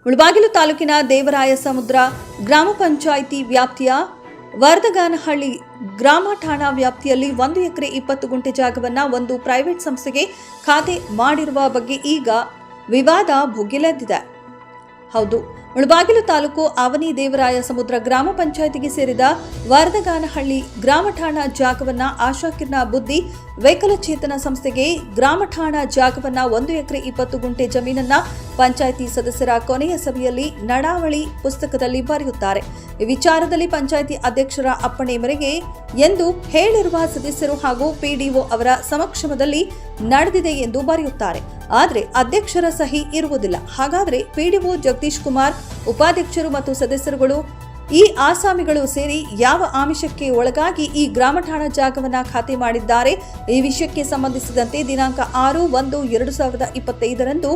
ಮುಳಬಾಗಿಲು ತಾಲೂಕಿನ ದೇವರಾಯಸಮುದ್ರ ಗ್ರಾಮ ಪಂಚಾಯಿತಿ ವ್ಯಾಪ್ತಿಯ ವರದಗಾನಹಳ್ಳಿ ಗ್ರಾಮ ಠಾಣಾ ವ್ಯಾಪ್ತಿಯಲ್ಲಿ 1 ಎಕರೆ 20 ಗುಂಟೆ ಜಾಗವನ್ನು ಒಂದು ಪ್ರೈವೇಟ್ ಸಂಸ್ಥೆಗೆ ಖಾತೆ ಮಾಡಿರುವ ಬಗ್ಗೆ ಈಗ ವಿವಾದ ಭುಗಿಲೆದ್ದಿದೆ. ಹೌದು, ಮುಳಬಾಗಿಲು ತಾಲೂಕು ಆವನಿ ದೇವರಾಯಸಮುದ್ರ ಗ್ರಾಮ ಪಂಚಾಯಿತಿಗೆ ಸೇರಿದ ವರದಗಾನಹಳ್ಳಿ ಗ್ರಾಮ ಠಾಣಾ ಜಾಗವನ್ನು ಆಶಾಕಿರಣ ಬುದ್ಧಿ ವಿಕಲಚೇತನ ಸಂಸ್ಥೆಗೆ ಗ್ರಾಮ ಠಾಣಾ ಜಾಗವನ್ನು 1 ಎಕರೆ 20 ಗುಂಟೆ ಜಮೀನನ್ನ ಪಂಚಾಯಿತಿ ಸದಸ್ಯರ ಕೊನೆಯ ಸಭೆಯಲ್ಲಿ ನಡಾವಳಿ ಪುಸ್ತಕದಲ್ಲಿ ಬರೆಯುತ್ತಾರೆ. ಈ ವಿಚಾರದಲ್ಲಿ ಪಂಚಾಯಿತಿ ಅಧ್ಯಕ್ಷರ ಅಪ್ಪಣೆ ಮೇರೆಗೆ ಎಂದು ಹೇಳಿರುವ ಸದಸ್ಯರು ಹಾಗೂ ಪಿಡಿಒ ಅವರ ಸಮಕ್ಷಮದಲ್ಲಿ ನಡೆದಿದೆ ಎಂದು ಬರೆಯುತ್ತಾರೆ. ಆದರೆ ಅಧ್ಯಕ್ಷರ ಸಹಿ ಇರುವುದಿಲ್ಲ. ಹಾಗಾದರೆ ಪಿಡಿಒ ಜಗದೀಶ್ ಕುಮಾರ್, ಉಪಾಧ್ಯಕ್ಷರು ಮತ್ತು ಸದಸ್ಯರುಗಳು ಈ ಆಸಾಮಿಗಳು ಸೇರಿ ಯಾವ ಆಮಿಷಕ್ಕೆ ಒಳಗಾಗಿ ಈ ಗ್ರಾಮ ಠಾಣಾ ಜಾಗವನ್ನು ಖಾತೆ ಮಾಡಿದ್ದಾರೆ? ಈ ವಿಷಯಕ್ಕೆ ಸಂಬಂಧಿಸಿದಂತೆ ದಿನಾಂಕ 6/1/2025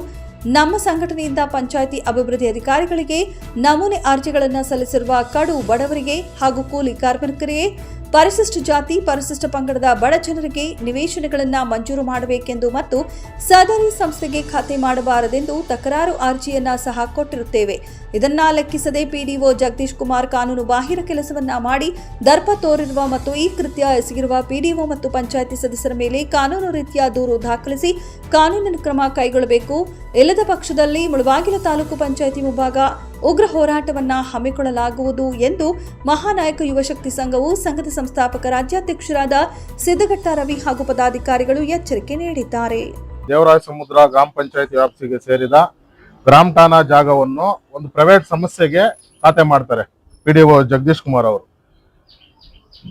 ನಮ್ಮ ಸಂಘಟನೆಯಿಂದ ಪಂಚಾಯಿತಿ ಅಭಿವೃದ್ಧಿ ಅಧಿಕಾರಿಗಳಿಗೆ ನಮೂನೆ ಅರ್ಜಿಗಳನ್ನು ಸಲ್ಲಿಸಿರುವ ಕಡು ಬಡವರಿಗೆ ಹಾಗೂ ಕೂಲಿ ಕಾರ್ಮಿಕರಿಗೆ, ಪರಿಶಿಷ್ಟ ಜಾತಿ ಪರಿಶಿಷ್ಟ ಪಂಗಡದ ಬಡ ಜನರಿಗೆ ನಿವೇಶನಗಳನ್ನು ಮಂಜೂರು ಮಾಡಬೇಕೆಂದು ಮತ್ತು ಸದರಿ ಸಂಸ್ಥೆಗೆ ಖಾತೆ ಮಾಡಬಾರದೆಂದು ತಕರಾರು ಅರ್ಜಿಯನ್ನ ಸಹ ಕೊಟ್ಟಿರುತ್ತೇವೆ. ಇದನ್ನ ಲೆಕ್ಕಿಸದೆ ಪಿಡಿಒ ಜಗದೀಶ್ ಕುಮಾರ್ ಕಾನೂನು ಬಾಹಿರ ಕೆಲಸವನ್ನ ಮಾಡಿ ದರ್ಪ ತೋರಿರುವ ಮತ್ತು ಈ ಕೃತ್ಯ ಎಸಗಿರುವ ಪಿಡಿಒ ಮತ್ತು ಪಂಚಾಯಿತಿ ಸದಸ್ಯರ ಮೇಲೆ ಕಾನೂನು ರೀತಿಯ ದೂರು ದಾಖಲಿಸಿ ಕಾನೂನಿನ ಕ್ರಮ ಕೈಗೊಳ್ಳಬೇಕು. ಇಲ್ಲದ ಪಕ್ಷದಲ್ಲಿ ಮುಳಬಾಗಿಲು ತಾಲೂಕು ಪಂಚಾಯಿತಿ ಮುಂಭಾಗ ಉಗ್ರ ಹೋರಾಟವನ್ನ ಹಮ್ಮಿಕೊಳ್ಳಲಾಗುವುದು ಎಂದು ಮಹಾನಾಯಕ ಯುವ ಶಕ್ತಿ ಸಂಘವು ಸಂಘದ ಸಂಸ್ಥಾಪಕ ರಾಜ್ಯಾಧ್ಯಕ್ಷರಾದ ಸಿದ್ದಘಟ್ಟ ರವಿ ಹಾಗೂ ಪದಾಧಿಕಾರಿಗಳು ಎಚ್ಚರಿಕೆ ನೀಡಿದ್ದಾರೆ. ದೇವರಾಯಸಮುದ್ರ ಗ್ರಾಮ ಪಂಚಾಯಿತಿ ವ್ಯಾಪ್ತಿಗೆ ಸೇರಿದ ಗ್ರಾಮ ಠಾಣಾ ಜಾಗವನ್ನು ಒಂದು ಪ್ರೈವೇಟ್ ಸಂಸ್ಥೆಗೆ ಖಾತೆ ಮಾಡ್ತಾರೆ ಪಿಡಿಒ ಜಗದೀಶ್ ಕುಮಾರ್ ಅವರು.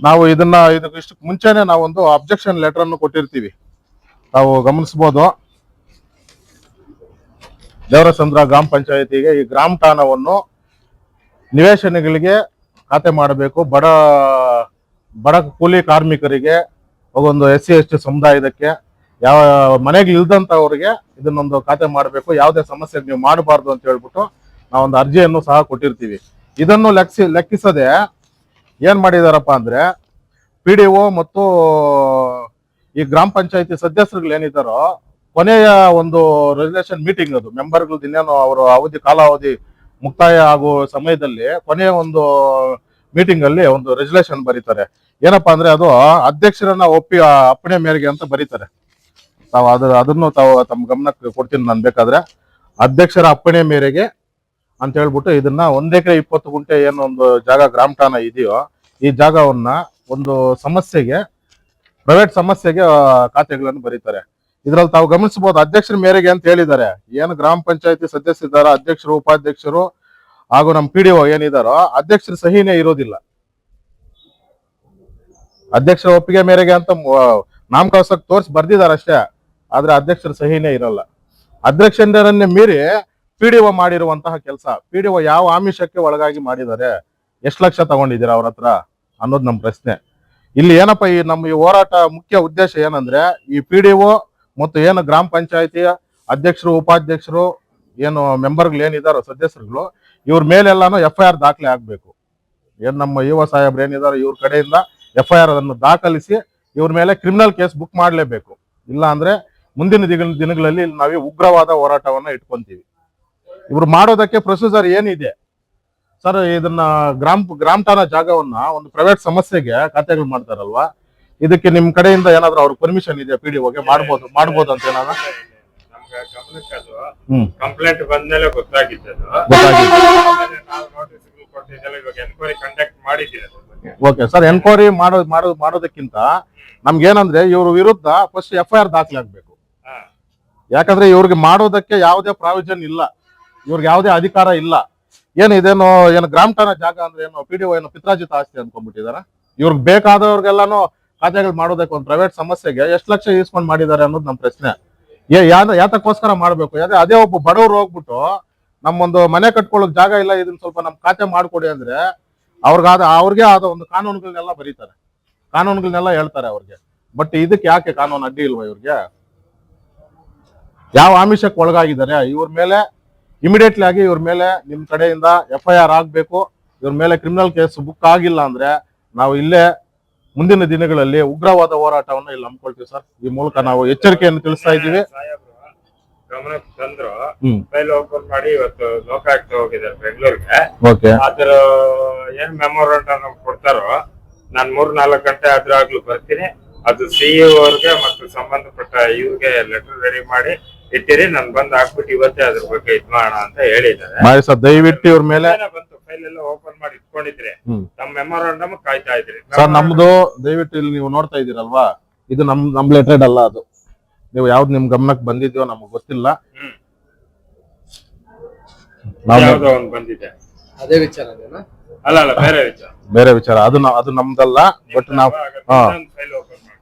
ನಾವು ಇದಕ್ಕೆ ಮುಂಚೆನೆ ನಾವೊಂದು ಅಬ್ಜೆಕ್ಷನ್ ಲೆಟರ್ ಅನ್ನು ಕೊಟ್ಟಿರ್ತೀವಿ, ತಾವು ಗಮನಿಸಬಹುದು. ದೇವರಾಯಸಮುದ್ರ ಗ್ರಾಮ ಪಂಚಾಯಿತಿಗೆ ಈ ಗ್ರಾಮ ಠಾಣಾವನ್ನು ನಿವೇಶನಗಳಿಗೆ ಖಾತೆ ಮಾಡಬೇಕು. ಬಡ ಕೂಲಿ ಕಾರ್ಮಿಕರಿಗೆ, ಒಂದು SC ST ಸಮುದಾಯದಕ್ಕೆ, ಯಾವ ಮನೆಗೆ ಇಲ್ದಂತವ್ರಿಗೆ ಇದನ್ನೊಂದು ಖಾತೆ ಮಾಡಬೇಕು. ಯಾವುದೇ ಸಮಸ್ಯೆ ನೀವು ಮಾಡಬಾರ್ದು ಅಂತ ಹೇಳ್ಬಿಟ್ಟು ನಾವೊಂದು ಅರ್ಜಿಯನ್ನು ಸಹ ಕೊಟ್ಟಿರ್ತೀವಿ. ಇದನ್ನು ಲೆಕ್ಕಿಸದೆ ಏನ್ ಮಾಡಿದಾರಪ್ಪ ಅಂದ್ರೆ ಪಿಡಿಒ ಮತ್ತು ಈ ಗ್ರಾಮ ಪಂಚಾಯಿತಿ ಸದಸ್ಯರುಗಳು ಏನಿದ್ದಾರೋ ಕೊನೆಯ ಒಂದು ರೆಸಲ್ಯೂಷನ್ ಮೀಟಿಂಗ್, ಅದು ಮೆಂಬರ್ಗಳದ್ದು ಇನ್ನೇನು ಅವರು ಕಾಲಾವಧಿ ಮುಕ್ತಾಯ ಆಗುವ ಸಮಯದಲ್ಲಿ ಕೊನೆಯ ಒಂದು ಮೀಟಿಂಗ್ ಅಲ್ಲಿ ಒಂದು ರೆಸಲ್ಯೂಷನ್ ಬರೀತಾರೆ. ಏನಪ್ಪಾ ಅಂದ್ರೆ ಅದು ಅಧ್ಯಕ್ಷರನ್ನ ಅಪ್ಪಣೆ ಮೇರೆಗೆ ಅಂತ ಬರೀತಾರೆ. ಅದನ್ನು ತಾವು ತಮ್ಮ ಗಮನಕ್ಕೆ ಕೊಡ್ತೀನಿ ನಾನು ಬೇಕಾದ್ರೆ. ಅಧ್ಯಕ್ಷರ ಅಪ್ಪಣೆ ಮೇರೆಗೆ ಅಂತ ಹೇಳ್ಬಿಟ್ಟು ಇದನ್ನ 1 ಎಕರೆ 20 ಗುಂಟೆ ಏನೋ ಒಂದು ಜಾಗ ಗ್ರಾಮ ಠಾಣಾ ಇದೆಯೋ ಈ ಜಾಗವನ್ನ ಒಂದು ಪ್ರೈವೇಟ್ ಸಮಸ್ಯೆಗೆ ಖಾತೆಗಳನ್ನು ಬರೀತಾರೆ. ಇದ್ರಲ್ಲಿ ತಾವು ಗಮನಿಸಬಹುದು, ಅಧ್ಯಕ್ಷರ ಮೇರೆಗೆ ಅಂತ ಹೇಳಿದ್ದಾರೆ. ಏನು ಗ್ರಾಮ ಪಂಚಾಯತಿ ಸದಸ್ಯರಿದ್ದಾರ, ಅಧ್ಯಕ್ಷರು, ಉಪಾಧ್ಯಕ್ಷರು ಹಾಗೂ ನಮ್ಮ ಪಿಡಿಒ ಏನಿದಾರೋ ಅಧ್ಯಕ್ಷರ ಸಹಿನೇ ಇರೋದಿಲ್ಲ. ಅಧ್ಯಕ್ಷರ ಒಪ್ಪಿಗೆ ಮೇರೆಗೆ ಅಂತ ನಾಮಕಾವಸ್ಥಕ್ಕೆ ತೋರಿಸಿ ಬರ್ದಿದ್ದಾರೆ ಅಷ್ಟೇ, ಆದ್ರೆ ಅಧ್ಯಕ್ಷರ ಸಹಿನೇ ಇರಲ್ಲ. ಅಧ್ಯಕ್ಷರನ್ನೇ ಮೀರಿ ಪಿಡಿಒ ಮಾಡಿರುವಂತಹ ಕೆಲಸ, ಪಿಡಿಒ ಯಾವ ಆಮಿಷಕ್ಕೆ ಒಳಗಾಗಿ ಮಾಡಿದ್ದಾರೆ, ಎಷ್ಟು ಲಕ್ಷ ತಗೊಂಡಿದ್ದೀರಾ ಅವ್ರ ಹತ್ರ ಅನ್ನೋದು ನಮ್ಮ ಪ್ರಶ್ನೆ. ಇಲ್ಲಿ ಏನಪ್ಪ ನಮ್ಮ ಈ ಹೋರಾಟ ಮುಖ್ಯ ಉದ್ದೇಶ ಏನಂದ್ರೆ, ಈ ಪಿಡಿಒ ಮತ್ತು ಏನು ಗ್ರಾಮ ಪಂಚಾಯತಿಯ ಅಧ್ಯಕ್ಷರು, ಉಪಾಧ್ಯಕ್ಷರು, ಏನು ಮೆಂಬರ್ಗಳು ಏನಿದಾರೋ ಸದಸ್ಯರುಗಳು, ಇವ್ರ ಮೇಲೆಲ್ಲಾನು FIR ದಾಖಲೆ ಆಗ್ಬೇಕು. ಏನ್ ನಮ್ಮ ಯುವ ಸಾಹೇಬ್ರು ಏನಿದಾರೋ ಇವ್ರ ಕಡೆಯಿಂದ FIR ಅನ್ನು ದಾಖಲಿಸಿ ಇವ್ರ ಮೇಲೆ ಕ್ರಿಮಿನಲ್ ಕೇಸ್ ಬುಕ್ ಮಾಡಲೇಬೇಕು. ಇಲ್ಲ ಅಂದ್ರೆ ಮುಂದಿನ ದಿನಗಳಲ್ಲಿ ನಾವೇ ಉಗ್ರವಾದ ಹೋರಾಟವನ್ನ ಇಟ್ಕೊಂತೀವಿ. ಇವ್ರು ಮಾಡೋದಕ್ಕೆ ಪ್ರೊಸೀಜರ್ ಏನಿದೆ ಸರ್, ಇದನ್ನ ಗ್ರಾಮ ಠಾಣಾ ಜಾಗವನ್ನ ಒಂದು ಪ್ರೈವೇಟ್ ಸಮಸ್ಯೆಗೆ ಖಾತೆಗಳು ಮಾಡ್ತಾರಲ್ವಾ, ಇದಕ್ಕೆ ನಿಮ್ ಕಡೆಯಿಂದ ಏನಾದ್ರು ಅವ್ರ ಪರ್ಮಿಷನ್ ಇದೆ ಪಿಡಿಒಗೆ ಮಾಡ್ಬೋದು ಅಂತ ಏನಾದ್ರು ಕಂಪ್ಲೇಂಟ್ ಬಂದ್ಮೇಲೆ ಗೊತ್ತಾಗಿದ್ದು. ಓಕೆ ಸರ್, ಎನ್ಕ್ವೈರಿ ಮಾಡೋದಕ್ಕಿಂತ ನಮ್ಗೇನಂದ್ರೆ ಇವ್ರ ವಿರುದ್ಧ ಫಸ್ಟ್ FIR ದಾಖಲೆ ಆಗ್ಬೇಕು. ಯಾಕಂದ್ರೆ ಇವ್ರಿಗೆ ಮಾಡೋದಕ್ಕೆ ಯಾವುದೇ ಪ್ರಾವಿಷನ್ ಇಲ್ಲ, ಇವ್ರಿಗೆ ಯಾವುದೇ ಅಧಿಕಾರ ಇಲ್ಲ. ಏನು ಗ್ರಾಮ ಠಾಣಾ ಜಾಗ ಅಂದ್ರೆ ಏನು ಪಿಡಿಒ ಏನು ಪಿತ್ರಾಜಿತ ಆಸ್ತಿ ಅನ್ಕೊಂಡ್ಬಿಟ್ಟಿದಾರ? ಇವ್ರಿಗೆ ಬೇಕಾದವ್ರಿಗೆಲ್ಲಾನು ಖಾತೆಗಳು ಮಾಡೋದಕ್ಕೆ ಒಂದು ಪ್ರೈವೇಟ್ ಸಮಸ್ಯೆಗೆ ಎಷ್ಟು ಲಕ್ಷ ಈಸ್ಕೊಂಡ್ ಮಾಡಿದ್ದಾರೆ ಅನ್ನೋದು ನಮ್ಮ ಪ್ರಶ್ನೆ. ಯಾತಕ್ಕೋಸ್ಕರ ಮಾಡ್ಬೇಕು? ಅದೇ ಒಬ್ಬ ಬಡವರು ಹೋಗ್ಬಿಟ್ಟು ನಮ್ಮೊಂದು ಮನೆ ಕಟ್ಕೊಳ್ಳೋಕ್ ಜಾಗ ಇಲ್ಲ, ಇದನ್ನ ಸ್ವಲ್ಪ ನಮ್ ಖಾತೆ ಮಾಡ್ಕೊಡಿ ಅಂದ್ರೆ ಅವ್ರಿಗೆ ಆದ ಒಂದು ಕಾನೂನುಗಳನ್ನೆಲ್ಲ ಬರೀತಾರೆ, ಕಾನೂನುಗಳನ್ನೆಲ್ಲ ಹೇಳ್ತಾರೆ ಅವ್ರಿಗೆ. ಬಟ್ ಇದಕ್ಕೆ ಯಾಕೆ ಕಾನೂನು ಅಡ್ಡಿ ಇಲ್ವಾ ಇವ್ರಿಗೆ? ಯಾವ ಆಮಿಷಕ್ಕೆ ಒಳಗಾಗಿದ್ದಾರೆ ಇವ್ರ ಮೇಲೆ ಇಮಿಡಿಯೇಟ್ಲಿ ಆಗಿ ಇವ್ರ ಮೇಲೆ ನಿಮ್ ಕಡೆಯಿಂದ FIR ಆಗ್ಬೇಕು. ಇವ್ರ ಮೇಲೆ ಕ್ರಿಮಿನಲ್ ಕೇಸ್ ಬುಕ್ ಆಗಿಲ್ಲ ಅಂದ್ರೆ ನಾವು ಇಲ್ಲೇ ಮುಂದಿನ ದಿನಗಳಲ್ಲಿ ಉಗ್ರವಾದ ಹೋರಾಟವನ್ನು ಇಲ್ಲಿ ಹಮ್ಮಿಕೊಳ್ತೀವಿ ಸರ್. ಈ ಮೂಲಕ ನಾವು ಎಚ್ಚರಿಕೆಯನ್ನು ತಿಳಿಸ್ತಾ ಇದ್ದೀವಿ. ಗಮನಕ್ಕೆ ತಂದ್ರು. ಹ್ಮ್ ಫೈಲ್ ಓಪನ್ ಮಾಡಿ ಇವತ್ತು ಲೋಕಾಯುಕ್ತ ಹೋಗಿದ್ದಾರೆ ಬೆಂಗಳೂರಿಗೆ. ಓಕೆ ಅದ್ರ ಏನ್ ಮೆಮೊರಂಡಮ್ ಕೊಡ್ತಾರೋ ನಾನ್ 3-4 ಗಂಟೆ ಆದ್ರೂ ಬರ್ತೀನಿ. ಅದು ಸಿಇಒ ಅವ್ರಿಗೆ ಮತ್ತು ಸಂಬಂಧಪಟ್ಟ ಇವ್ರಿಗೆ ಲೆಟರ್ ರೆಡಿ ಮಾಡಿ ಇಟ್ಟಿರಿ, ನಾನು ಬಂದು ಹಾಕ್ಬಿಟ್ಟು ಇವತ್ತೇ ಅದ್ರ ಬಗ್ಗೆ ಇದ್ ಮಾಡೋಣ ಅಂತ ಹೇಳಿದ್ದಾರೆ. ಮಾಡಿ ಸರ್, ದಯವಿಟ್ಟು ಇವ್ರ ಮೇಲೆ ಬಂತು ಫೈಲ್ ಎಲ್ಲ ಓಪನ್ ಮಾಡಿ ಇಟ್ಕೊಂಡಿದ್ರೆ ಹ್ಮ್ ನಮ್ ಮೆಮೊರಂಡಮ್ ಕಾಯ್ತಾ ಇದ್ರಿ. ಸರ್ ನಮ್ದು ದಯವಿಟ್ಟು ಇಲ್ಲಿ ನೀವು ನೋಡ್ತಾ ಇದ್ದೀರಲ್ವಾ, ಇದು ನಮ್ ಲೆಟರ್ಡ್ ಅಲ್ಲ. ಅದು ನೀವು ಯಾವ್ದು ನಿಮ್ ಗಮನಕ್ಕೆ ಬಂದಿದ್ಯೋ ನಮಗ್ ಗೊತ್ತಿಲ್ಲ. ಯಾವ್ದೋ ಒಂದ್ ಬಂದಿದೆ, ಅದೇ ವಿಚಾರ ಅಲ್ಲ ಬೇರೆ ವಿಚಾರ. ಅದು ನಮ್ದಲ್ಲ. ಬಟ್ ನಾವು ಫೈಲ್ ಓಪನ್ ಮಾಡಿ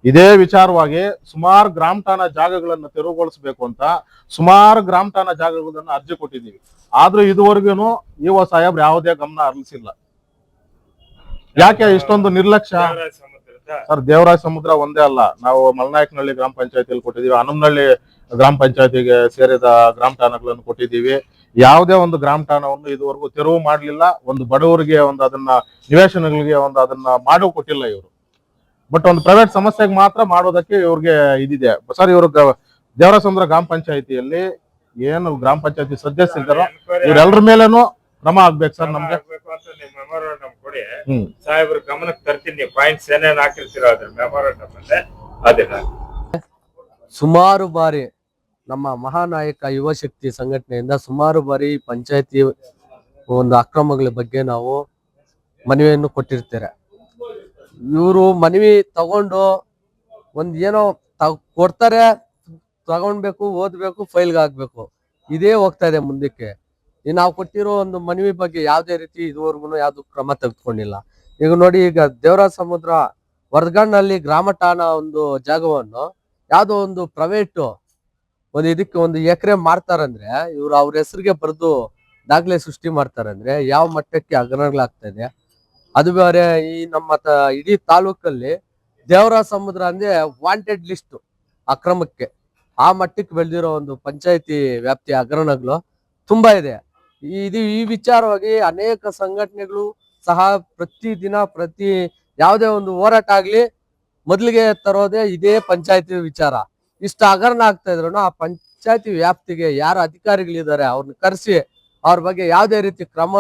ಇದೇ ವಿಚಾರವಾಗಿ ಸುಮಾರು ಗ್ರಾಮ ಠಾಣಾ ಜಾಗಗಳನ್ನ ತೆರವುಗೊಳಿಸಬೇಕು ಅಂತ ಸುಮಾರು ಗ್ರಾಮ ಠಾಣಾ ಜಾಗಗಳನ್ನ ಅರ್ಜಿ ಕೊಟ್ಟಿದ್ದೀವಿ. ಆದ್ರೂ ಇದುವರೆಗೂ ಇವ ಸಾಹೇಬ್ರು ಯಾವುದೇ ಗಮನ ಹರಿಸಿಲ್ಲ. ಯಾಕೆ ಇಷ್ಟೊಂದು ನಿರ್ಲಕ್ಷ್ಯ? ಸರ್, ದೇವರಾಜ ಸಮುದ್ರ ಒಂದೇ ಅಲ್ಲ, ನಾವು ಮಲ್ನಾಯಕನಹಳ್ಳಿ ಗ್ರಾಮ ಪಂಚಾಯತಿಯಲ್ಲಿ ಕೊಟ್ಟಿದ್ದೀವಿ, ಹನುಮನಹಳ್ಳಿ ಗ್ರಾಮ ಪಂಚಾಯತಿಗೆ ಸೇರಿದ ಗ್ರಾಮ ಠಾಣಾಗಳನ್ನು ಕೊಟ್ಟಿದ್ದೀವಿ. ಯಾವುದೇ ಒಂದು ಗ್ರಾಮ ಠಾಣವನ್ನು ಇದುವರೆಗೂ ತೆರವು ಮಾಡಲಿಲ್ಲ. ಒಂದು ಬಡವರಿಗೆ ಒಂದು ಅದನ್ನ ನಿವೇಶನಗಳಿಗೆ ಒಂದು ಅದನ್ನ ಮಾಡೋ ಕೊಟ್ಟಿಲ್ಲ ಇವರು. ಬಟ್ ಒಂದು ಪ್ರೈವೇಟ್ ಸಮಸ್ಯೆಗೆ ಮಾತ್ರ ಮಾಡೋದಕ್ಕೆ ಇವ್ರಿಗೆ ಇದಿದೆ. ಸರ್, ಇವರು ದೇವರಾಜ ಸಮುದ್ರ ಗ್ರಾಮ ಪಂಚಾಯತಿಯಲ್ಲಿ ಏನು ಗ್ರಾಮ ಪಂಚಾಯತಿ ಸದಸ್ಯರಿದ್ದಾರೋ ಇವರೆಲ್ಲರ ಮೇಲೇನು ಕ್ರಮ ಆಗ್ಬೇಕು ಸರ್. ನಮ್ಗೆ ಮೆಮೊರಂಡಮ್ ಕೊಡಿ, ಸಾಹೇಬ್ರ ಗಮನಕ್ಕೆ ತರ್ತೀನಿ. ಪಾಯಿಂಟ್ಸ್ ಏನೇನ್ ಹಾಕಿರ್ತೀರೋ ಅದ್ರ ಮೆಮೊರಂಡಮ್ ಅಲ್ಲೇ ಅದಿಲ್ಲ. ಸುಮಾರು ಬಾರಿ ನಮ್ಮ ಮಹಾನಾಯಕ ಯುವ ಶಕ್ತಿ ಸಂಘಟನೆಯಿಂದ ಸುಮಾರು ಬಾರಿ ಪಂಚಾಯತಿ ಒಂದು ಅಕ್ರಮಗಳ ಬಗ್ಗೆ ನಾವು ಮನವಿಯನ್ನು ಕೊಟ್ಟಿರ್ತಾರೆ. ಇವರು ಮನವಿ ತಗೊಂಡು ಒಂದ್ ಏನೋ ಕೊಡ್ತಾರೆ, ತಗೊಂಡ್ಬೇಕು, ಓದ್ಬೇಕು, ಫೈಲ್ಗೆ ಹಾಕ್ಬೇಕು, ಇದೇ ಹೋಗ್ತಾ ಇದೆ ಮುಂದಕ್ಕೆ. ನಾವು ಕೊಟ್ಟಿರೋ ಒಂದು ಮನವಿ ಬಗ್ಗೆ ಯಾವ್ದೇ ರೀತಿ ಇದುವರೆಗೂ ಯಾವ್ದು ಕ್ರಮ ತೆಗೆದುಕೊಂಡಿಲ್ಲ. ಈಗ ನೋಡಿ, ಈಗ ದೇವರಾಜ ಸಮುದ್ರ ವರ್ಧಗಾನಲ್ಲಿ ಗ್ರಾಮ ಠಾಣಾ ಒಂದು ಜಾಗವನ್ನು ಯಾವ್ದೋ ಒಂದು ಪ್ರೈವೇಟ್ ಒಂದು ಇದಕ್ಕೆ 1 ಎಕರೆ ಮಾಡ್ತಾರಂದ್ರೆ ಇವ್ರು ಅವ್ರ ಹೆಸರಿಗೆ ಬರೆದು ದಾಖಲೆ ಸೃಷ್ಟಿ ಮಾಡ್ತಾರಂದ್ರೆ ಯಾವ ಮಟ್ಟಕ್ಕೆ ಹಗರಣಗಳಾಗ್ತಾ ಇದೆ. ಅದು ಬೇರೆ, ಈ ನಮ್ಮ ಇಡೀ ತಾಲೂಕಲ್ಲಿ ದೇವರಾಜ ಸಮುದ್ರ ಅಂದ್ರೆ ವಾಂಟೆಡ್ ಲಿಸ್ಟ್ ಅಕ್ರಮಕ್ಕೆ ಆ ಮಟ್ಟಕ್ಕೆ ಬೆಳೆದಿರೋ ಒಂದು ಪಂಚಾಯತಿ ವ್ಯಾಪ್ತಿಯ ಹಗರಣಗಳು ತುಂಬಾ ಇದೆ. ಈ ವಿಚಾರವಾಗಿ ಅನೇಕ ಸಂಘಟನೆಗಳು ಸಹ ಪ್ರತಿ ಯಾವುದೇ ಒಂದು ಹೋರಾಟ ಆಗ್ಲಿ ಮೊದಲಿಗೆ ತರೋದೇ ಇದೇ ಪಂಚಾಯತಿ ವಿಚಾರ. ಇಷ್ಟ ಹಗರಣ ಆಗ್ತಾ ಇದ್ರು ಆ ಪಂಚಾಯತಿ ವ್ಯಾಪ್ತಿಗೆ ಯಾರು ಅಧಿಕಾರಿಗಳಿದ್ದಾರೆ ಅವ್ರನ್ನ ಕರೆಸಿ ಅವ್ರ ಬಗ್ಗೆ ಯಾವುದೇ ರೀತಿ ಕ್ರಮ